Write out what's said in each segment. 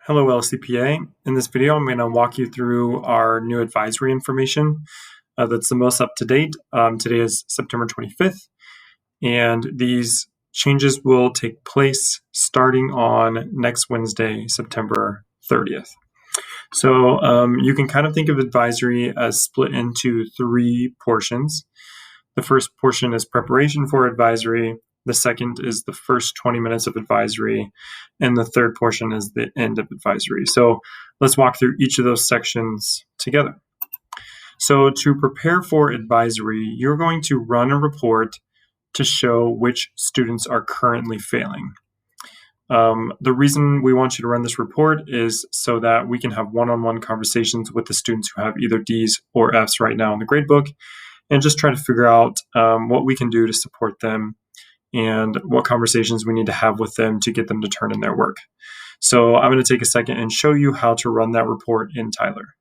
Hello, LCPA. In this video, I'm going to walk you through our new advisory information that's the most up to date. Today is September 25th, and these changes will take place starting on next Wednesday, September 30th. So you can kind of think of advisory as split into three portions. The first portion is preparation for advisory. The second is the first 20 minutes of advisory. And the third portion is the end of advisory. So let's walk through each of those sections together. So to prepare for advisory, you're going to run a report to show which students are currently failing. The reason we want you to run this report is so that we can have one-on-one conversations with the students who have either D's or F's right now in the gradebook, and just try to figure out what we can do to support them and what conversations we need to have with them to get them to turn in their work. So I'm going to take a second and show you how to run that report in Tyler.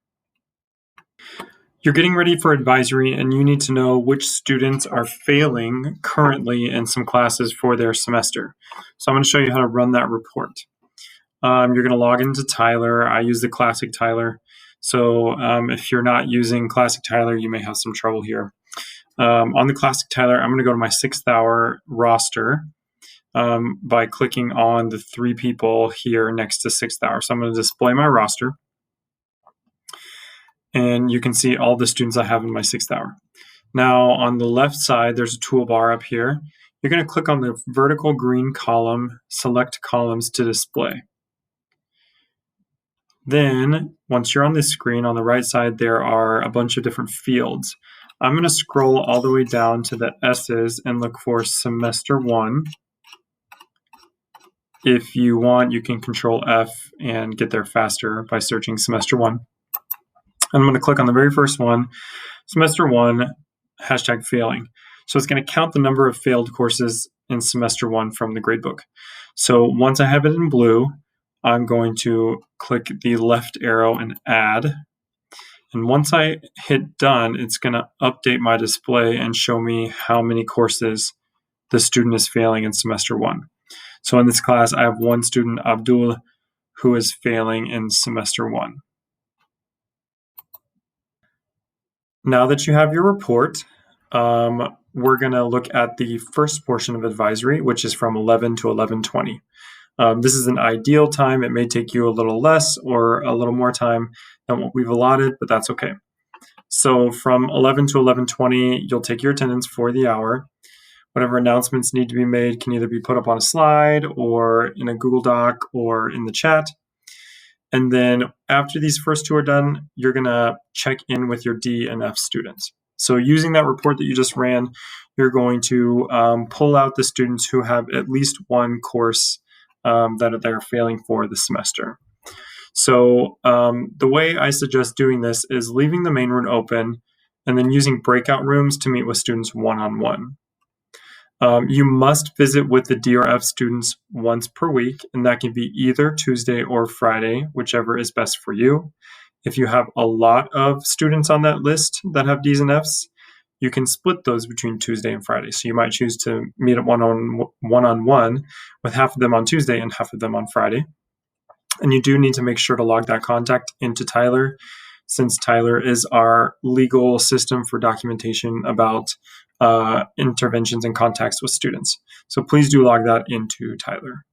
You're getting ready for advisory, and you need to know which students are failing currently in some classes for their semester. So I'm going to show you how to run that report. You're going to log into Tyler. I use the Classic Tyler. So if you're not using Classic Tyler, you may have some trouble here. On the Classic Tyler, I'm going to go to my 6th hour roster by clicking on the three people here next to 6th hour. So I'm going to display my roster, and you can see all the students I have in my 6th hour. Now on the left side, there's a toolbar up here. You're going to click on the vertical green column, select columns to display. Then, once you're on this screen, on the right side, there are a bunch of different fields. I'm going to scroll all the way down to the S's and look for semester 1. If you want, you can control F and get there faster by searching semester 1. I'm going to click on the very first one, semester 1, hashtag failing. So it's going to count the number of failed courses in semester 1 from the gradebook. So once I have it in blue, I'm going to click the left arrow and add. And once I hit done, it's going to update my display and show me how many courses the student is failing in semester 1. So in this class, I have one student, Abdul, who is failing in semester 1. Now that you have your report, we're going to look at the first portion of advisory, which is from 11 to 11:20. This is an ideal time. It may take you a little less or a little more time than what we've allotted, but that's okay. So from 11 to 11:20, you'll take your attendance for the hour. Whatever announcements need to be made can either be put up on a slide or in a Google Doc or in the chat. And then after these first two are done, you're going to check in with your D and F students. So using that report that you just ran, you're going to pull out the students who have at least one course that they're failing for this semester. So the way I suggest doing this is leaving the main room open and then using breakout rooms to meet with students one-on-one. You must visit with the D or F students once per week, and that can be either Tuesday or Friday, whichever is best for you. If you have a lot of students on that list that have Ds and Fs, you can split those between Tuesday and Friday. So you might choose to meet at one-on-one with half of them on Tuesday and half of them on Friday. And you do need to make sure to log that contact into Tyler, since Tyler is our legal system for documentation about interventions and contacts with students. So please do log that into Tyler.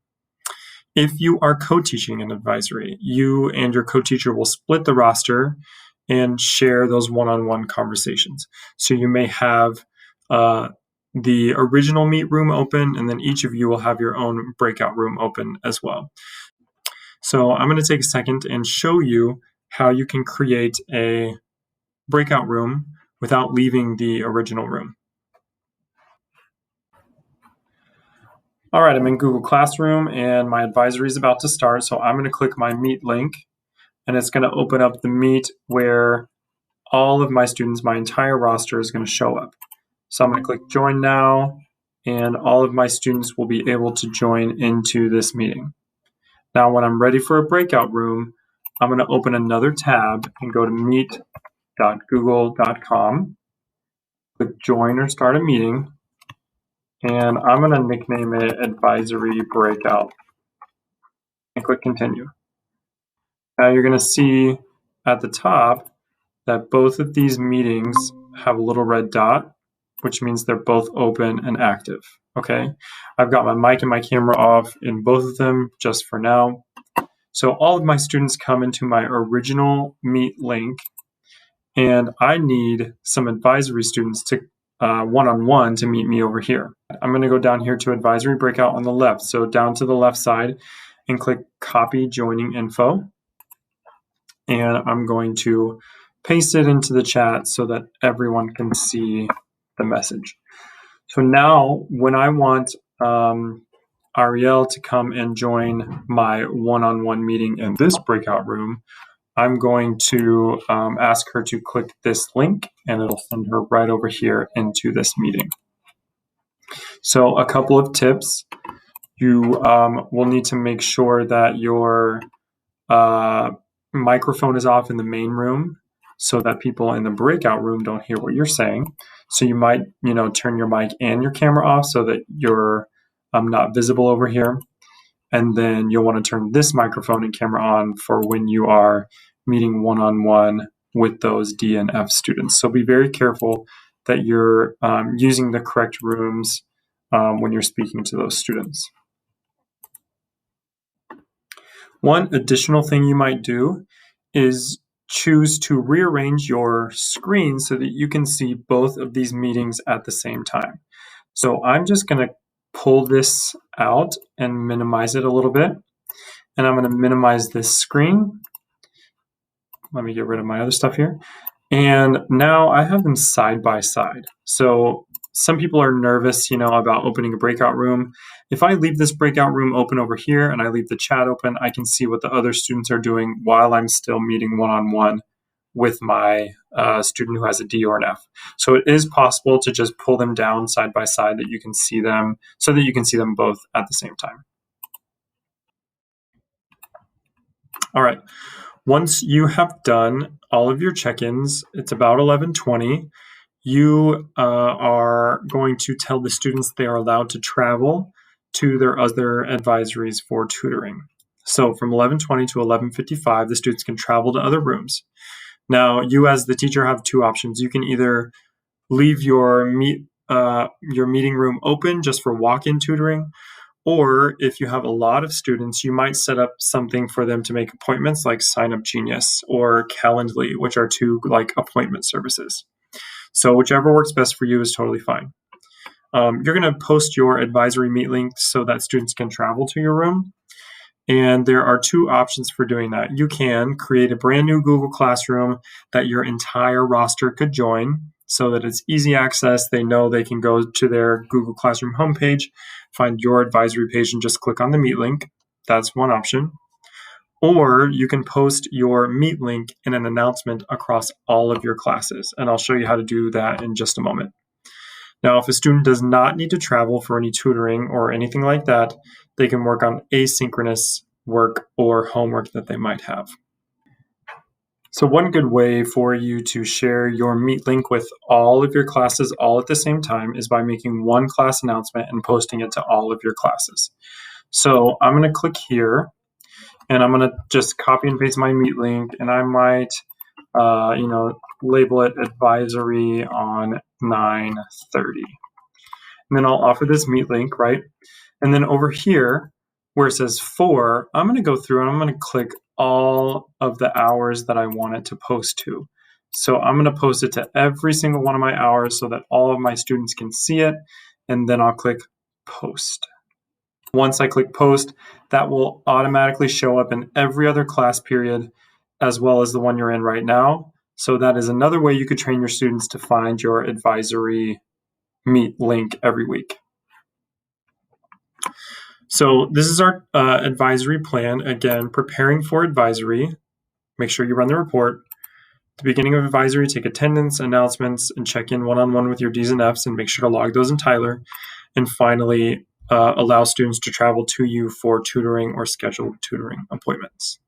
If you are co-teaching an advisory, you and your co-teacher will split the roster and share those one-on-one conversations. So you may have the original meet room open, and then each of you will have your own breakout room open as well. So I'm going to take a second and show you how you can create a breakout room without leaving the original room. All right, I'm in Google Classroom and my advisory is about to start. So I'm going to click my Meet link, and it's going to open up the Meet where all of my students, my entire roster is going to show up. So I'm going to click Join Now, and all of my students will be able to join into this meeting. Now, when I'm ready for a breakout room, I'm going to open another tab and go to meet.google.com, click Join or Start a Meeting, and I'm going to nickname it Advisory Breakout, and click Continue. Now you're going to see at the top that both of these meetings have a little red dot, which means they're both open and active. Okay, I've got my mic and my camera off in both of them just for now. So all of my students come into my original Meet link, and I need some advisory students to one-on-one to meet me over here. I'm going to go down here to advisory breakout on the left. So down to the left side and click copy joining info. And I'm going to paste it into the chat so that everyone can see the message. So now when I want Ariel to come and join my one-on-one meeting in this breakout room, I'm going to ask her to click this link, and it'll send her right over here into this meeting. So a couple of tips. You will need to make sure that your microphone is off in the main room so that people in the breakout room don't hear what you're saying. So you might, turn your mic and your camera off so that you're not visible over here. And then you'll want to turn this microphone and camera on for when you are meeting one-on-one with those D and F students. So be very careful that you're using the correct rooms when you're speaking to those students. One additional thing you might do is choose to rearrange your screen so that you can see both of these meetings at the same time. So I'm just going to pull this out and minimize it a little bit. And I'm going to minimize this screen. Let me get rid of my other stuff here. And now I have them side by side. So some people are nervous, about opening a breakout room. If I leave this breakout room open over here and I leave the chat open, I can see what the other students are doing while I'm still meeting one-on-one with my student who has a D or an F. So it is possible to just pull them down side by side that you can see them, so that you can see them both at the same time. All right. Once you have done all of your check-ins, it's about 11:20. You are going to tell the students they are allowed to travel to their other advisories for tutoring. So from 11:20 to 11:55, the students can travel to other rooms. Now, you as the teacher have two options. You can either leave your meeting room open just for walk-in tutoring, or if you have a lot of students, you might set up something for them to make appointments like Sign Up Genius or Calendly, which are two appointment services. So whichever works best for you is totally fine. You're going to post your advisory meet link so that students can travel to your room. And there are two options for doing that. You can create a brand new Google Classroom that your entire roster could join so that it's easy access. They know they can go to their Google Classroom homepage, find your advisory page, and just click on the meet link. That's one option. Or you can post your meet link in an announcement across all of your classes. And I'll show you how to do that in just a moment. Now, if a student does not need to travel for any tutoring or anything like that, they can work on asynchronous work or homework that they might have. So one good way for you to share your meet link with all of your classes all at the same time is by making one class announcement and posting it to all of your classes. So I'm going to click here, and I'm going to just copy and paste my meet link, and I might, label it advisory on 9:30. And then I'll offer this meet link, right? And then over here, where it says for, I'm going to go through and I'm going to click all of the hours that I want it to post to. So I'm going to post it to every single one of my hours so that all of my students can see it. And then I'll click post. Once I click post, that will automatically show up in every other class period as well as the one you're in right now. So that is another way you could train your students to find your advisory meet link every week. So this is our advisory plan. Again, preparing for advisory. Make sure you run the report. At the beginning of advisory, take attendance, announcements, and check in one-on-one with your Ds and Fs and make sure to log those in Tyler. And finally, allow students to travel to you for tutoring or scheduled tutoring appointments.